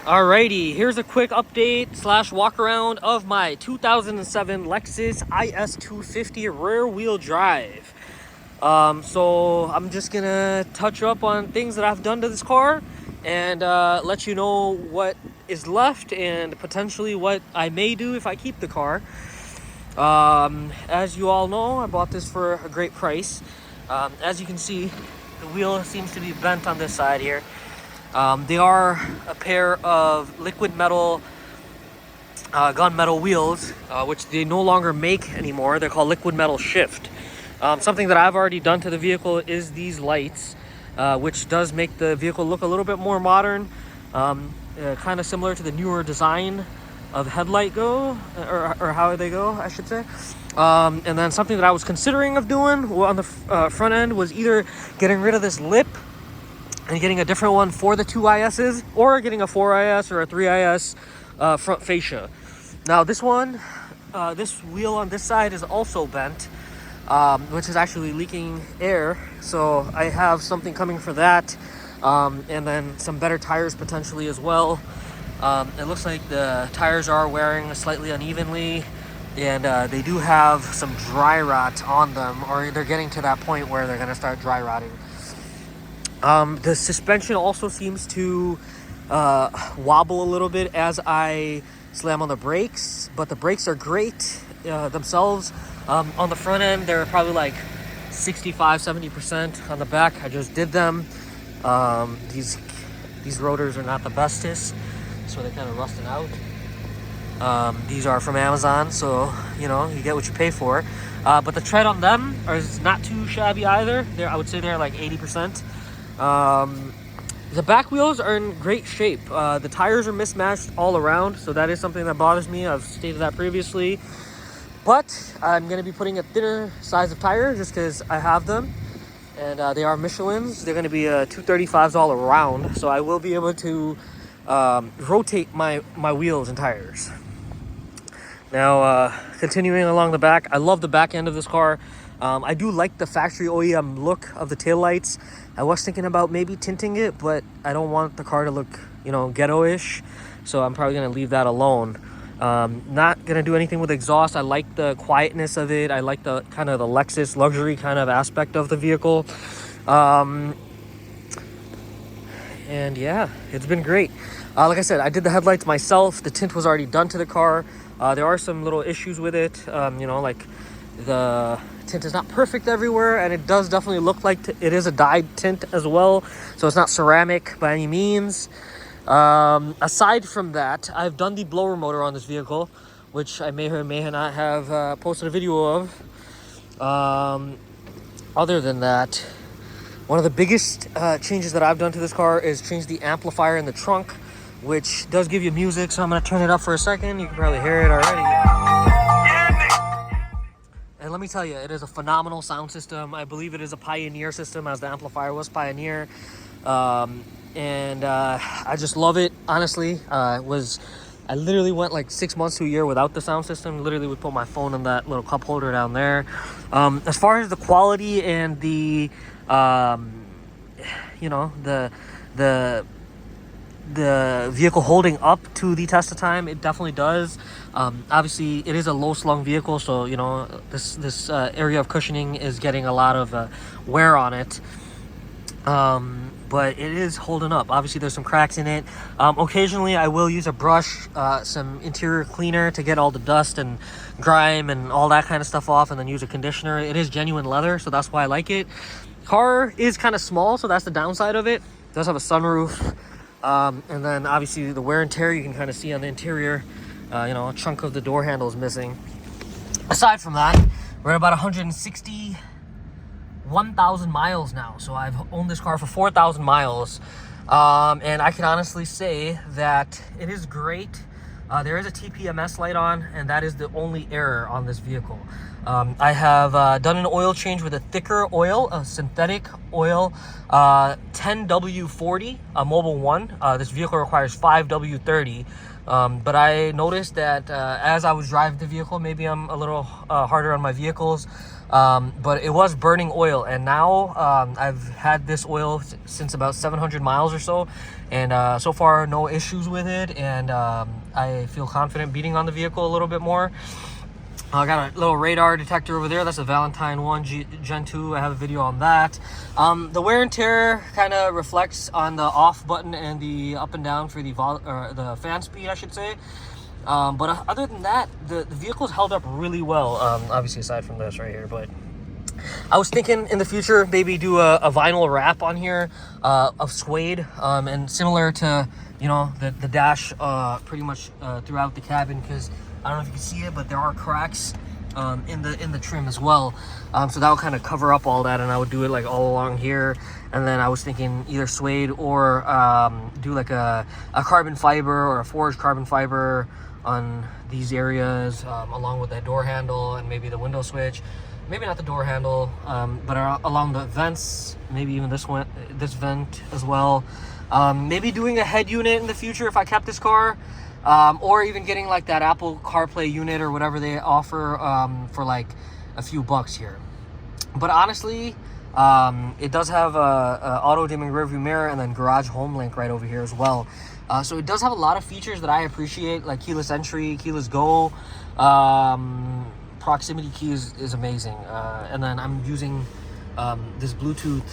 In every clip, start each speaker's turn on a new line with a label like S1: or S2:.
S1: Alrighty, here's a quick update slash walk around of my 2007 Lexus is250 rear wheel drive. So I'm just gonna touch up on things that I've done to this car and let you know what is left and potentially what I may do if I keep the car. As you all know, I bought this for a great price. As you can see, the wheel seems to be bent on this side here. They are a pair of liquid metal gunmetal wheels, which they no longer make anymore. They're called liquid metal shift. Something that I've already done to the vehicle is these lights, which does make the vehicle look a little bit more modern, kind of similar to the newer design of headlight go, or how they go, I should say. And then something that I was considering of doing on the front end was either getting rid of this lip and getting a different one for the 2ISs, or getting a 4IS or a 3IS front fascia. Now this one, this wheel on this side is also bent, which is actually leaking air. So I have something coming for that, and then some better tires potentially as well. It looks like the tires are wearing slightly unevenly, and they do have some dry rot on them, or they're getting to that point where they're gonna start dry rotting. The suspension also seems to wobble a little bit as I slam on the brakes, but the brakes are great themselves. On the front end, they're probably like 65-70%. On the back, I just did them. These rotors are not the bestest, so they're kind of rusting out. These are from Amazon, so you know, you get what you pay for. But the tread on them is not too shabby either. I would say they're like 80%. The back wheels are in great shape. The tires are mismatched all around, so that is something that bothers me. I've stated that previously, but I'm going to be putting a thinner size of tire just because I have them, and they are Michelin's. They're going to be 235s all around, so I will be able to rotate my wheels and tires. Now, continuing along the back, I love the back end of this car. I do like the factory OEM look of the taillights. I was thinking about maybe tinting it, but I don't want the car to look, you know, ghetto-ish, so I'm probably going to leave that alone. Not going to do anything with exhaust. I like the quietness of it. I like the kind of the Lexus luxury kind of aspect of the vehicle. And yeah, it's been great. Like I said, I did the headlights myself. The tint was already done to the car. There are some little issues with it, you know, like the tint is not perfect everywhere, and it does definitely look like it is a dyed tint as well, so it's not ceramic by any means. Aside from that, I've done the blower motor on this vehicle, which I may or may not have posted a video of. Other than that, one of the biggest changes that I've done to this car is change the amplifier in the trunk, which does give you music, so I'm going to turn it up for a second. You can probably hear it already. And let me tell you, it is a phenomenal sound system. I believe it is a Pioneer system, as the amplifier was Pioneer. And I just love it, honestly. I literally went like 6 months to a year without the sound system. Literally would put my phone in that little cup holder down there. As far as the quality and the, you know, the vehicle holding up to the test of time, it definitely does. Obviously it is a low slung vehicle, so you know, this area of cushioning is getting a lot of wear on it, but it is holding up. Obviously there's some cracks in it. Occasionally I will use a brush, some interior cleaner to get all the dust and grime and all that kind of stuff off, and then use a conditioner. It is genuine leather, so that's why I like it. Car is kind of small, so that's the downside of it. It does have a sunroof. And then obviously the wear and tear you can kind of see on the interior. You know, a chunk of the door handle is missing. Aside from that, we're at about 161,000 miles now. So I've owned this car for 4,000 miles. And I can honestly say that it is great. There is a TPMS light on, and that is the only error on this vehicle. I have done an oil change with a thicker oil, a synthetic oil, 10W40, a Mobile 1. This vehicle requires 5W30. But I noticed that as I was driving the vehicle, maybe I'm a little harder on my vehicles, but it was burning oil. And now I've had this oil since about 700 miles or so, and so far no issues with it, and I feel confident beating on the vehicle a little bit more. I got a little radar detector over there. That's a Valentine 1 Gen 2. I have a video on that. The wear and tear kind of reflects on the off button and the up and down for the fan speed, I should say. But other than that, the vehicle's held up really well, obviously aside from this right here. But I was thinking in the future maybe do a vinyl wrap on here of suede, and similar to, you know, the dash pretty much throughout the cabin, because I don't know if you can see it, but there are cracks in the trim as well. So that would kind of cover up all that, and I would do it like all along here. And then I was thinking either suede or do like a carbon fiber or a forged carbon fiber on these areas, along with that door handle and maybe the window switch. Maybe not the door handle, but along the vents, maybe even this vent as well. Maybe doing a head unit in the future if I kept this car. Or even getting like that Apple CarPlay unit or whatever they offer for like a few bucks here. But honestly, it does have a auto dimming rearview mirror and then garage home link right over here as well. So it does have a lot of features that I appreciate, like keyless entry, keyless go, proximity key is amazing. And then I'm using this Bluetooth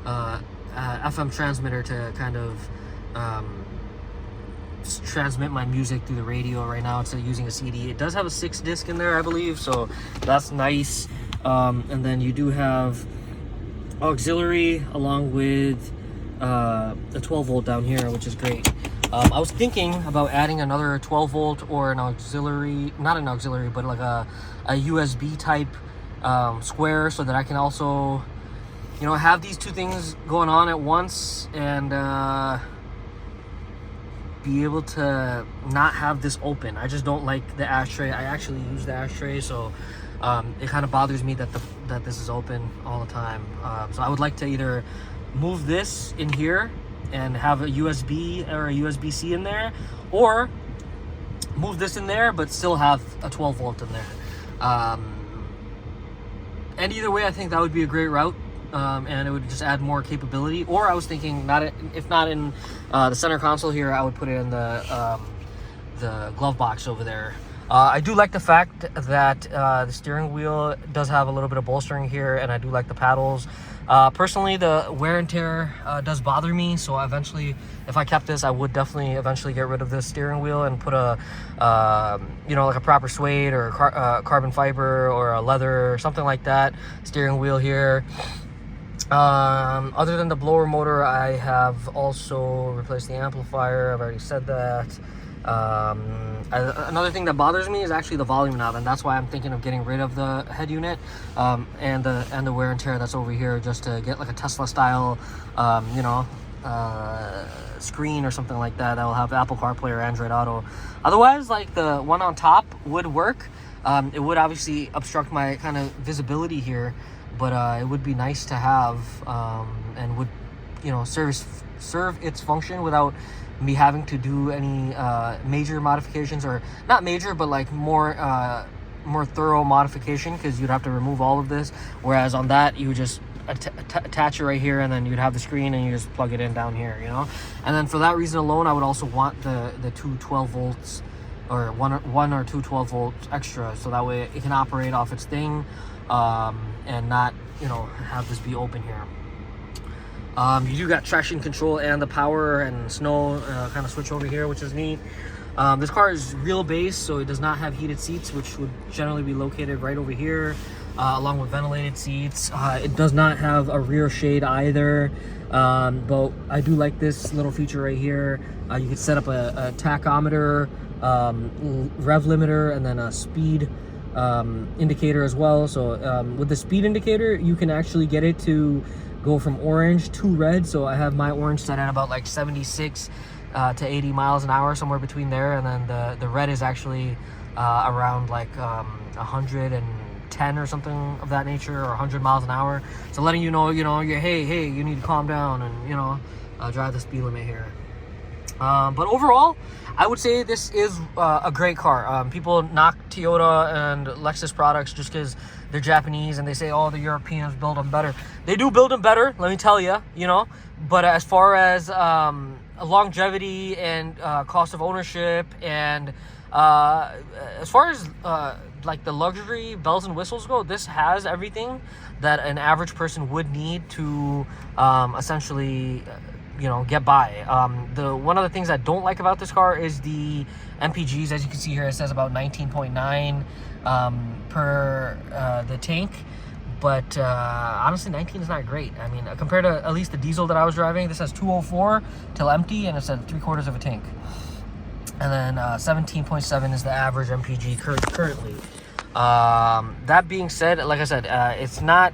S1: FM transmitter to kind of transmit my music through the radio right now instead of using a CD. It does have a 6-disc in there, I believe, so that's nice. And then you do have auxiliary along with a 12 volt down here, which is great. I was thinking about adding another 12 volt or an auxiliary, not an auxiliary, but like a USB type square, so that I can also, you know, have these two things going on at once and be able to not have this open. I just don't like the ashtray. I actually use the ashtray, so it kind of bothers me that this is open all the time. So I would like to either move this in here and have a USB or a USB-C in there, or move this in there but still have a 12 volt in there. And either way, I think that would be a great route. And it would just add more capability. Or I was thinking, if not in the center console here, I would put it in the glove box over there. I do like the fact that the steering wheel does have a little bit of bolstering here, and I do like the paddles. Personally, the wear and tear does bother me, so eventually, if I kept this, I would definitely eventually get rid of this steering wheel and put a, you know, like a proper suede or carbon fiber or a leather or something like that steering wheel here. Other than the blower motor, I have also replaced the amplifier. I've already said that. Another thing that bothers me is actually the volume knob, and that's why I'm thinking of getting rid of the head unit and the wear and tear that's over here, just to get like a Tesla style, you know, screen or something like that will have Apple CarPlay or Android Auto. Otherwise, like the one on top would work. It would obviously obstruct my kind of visibility here, but it would be nice to have, and would, you know, serve its function without me having to do any major modifications, or not major, but like more thorough modification, because you'd have to remove all of this, whereas on that you would just attach it right here, and then you'd have the screen and you just plug it in down here, you know. And then for that reason alone, I would also want the two 12 volts or one or two 12 volts extra, so that way it can operate off its thing, and not, you know, have this be open here. You do got traction control and the power and snow kind of switch over here, which is neat. This car is real base, so it does not have heated seats, which would generally be located right over here, along with ventilated seats. It does not have a rear shade either, but I do like this little feature right here. You can set up a tachometer, rev limiter, and then a speed indicator as well. So with the speed indicator, you can actually get it to go from orange to red. So I have my orange set at about like 76 to 80 miles an hour, somewhere between there, and then the red is actually around like 110 or something of that nature, or 100 miles an hour. So letting you know, hey, you need to calm down and, you know, drive the speed limit here. But overall, I would say this is a great car. People knock Toyota and Lexus products just because they're Japanese, and they say, oh, the Europeans build them better. They do build them better, let me tell you, you know. But as far as longevity and cost of ownership, and as far as like the luxury bells and whistles go, this has everything that an average person would need to essentially get by. The one of the things I don't like about this car is the MPGs. As you can see here, it says about 19.9 per the tank, but honestly 19 is not great. I mean, compared to at least the diesel that I was driving, this has 204 till empty, and it's at 3/4 of a tank. And then 17.7 is the average MPG currently. That being said, like I said, it's not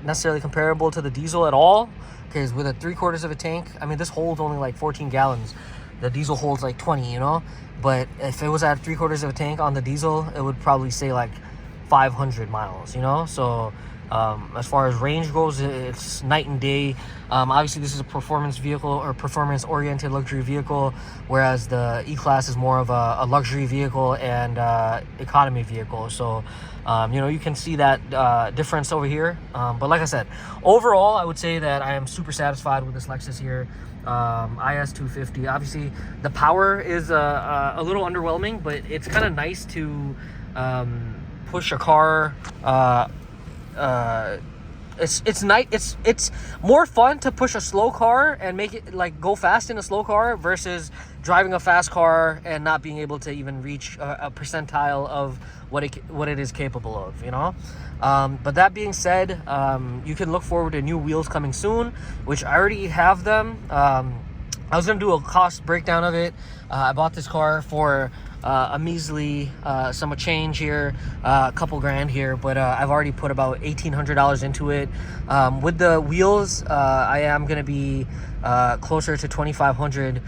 S1: necessarily comparable to the diesel at all, because with a 3/4 of a tank, I mean, this holds only like 14 gallons. The diesel holds like 20, you know. But if it was at 3/4 of a tank on the diesel, it would probably say like 500 miles, you know. So as far as range goes, it's night and day. Obviously, this is a performance vehicle, or performance-oriented luxury vehicle, whereas the E-Class is more of a luxury vehicle and economy vehicle. So you can see that difference over here. But like I said, overall, I would say that I am super satisfied with this Lexus here. is250. Obviously, the power is a little underwhelming, but it's kind of nice to push a car. It's nice. It's more fun to push a slow car and make it like go fast in a slow car versus driving a fast car and not being able to even reach a percentile of what it is capable of, you know. But that being said, you can look forward to new wheels coming soon, which I already have them. I was gonna do a cost breakdown of it. I bought this car for a measly sum of change here, a couple grand here, but I've already put about $1,800 into it. With the wheels, I am going to be closer to $2,500,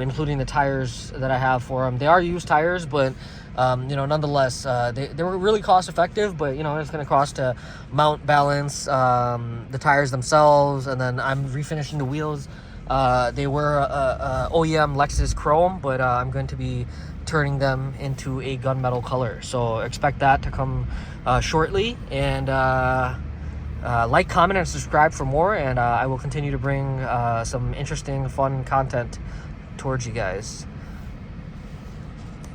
S1: including the tires that I have for them. They are used tires, but nonetheless, they were really cost effective, but it's going to cost to mount, balance the tires themselves, and then I'm refinishing the wheels. They were OEM Lexus chrome, but I'm going to be turning them into a gunmetal color, so expect that to come shortly. And like, comment, and subscribe for more, and I will continue to bring some interesting, fun content towards you guys.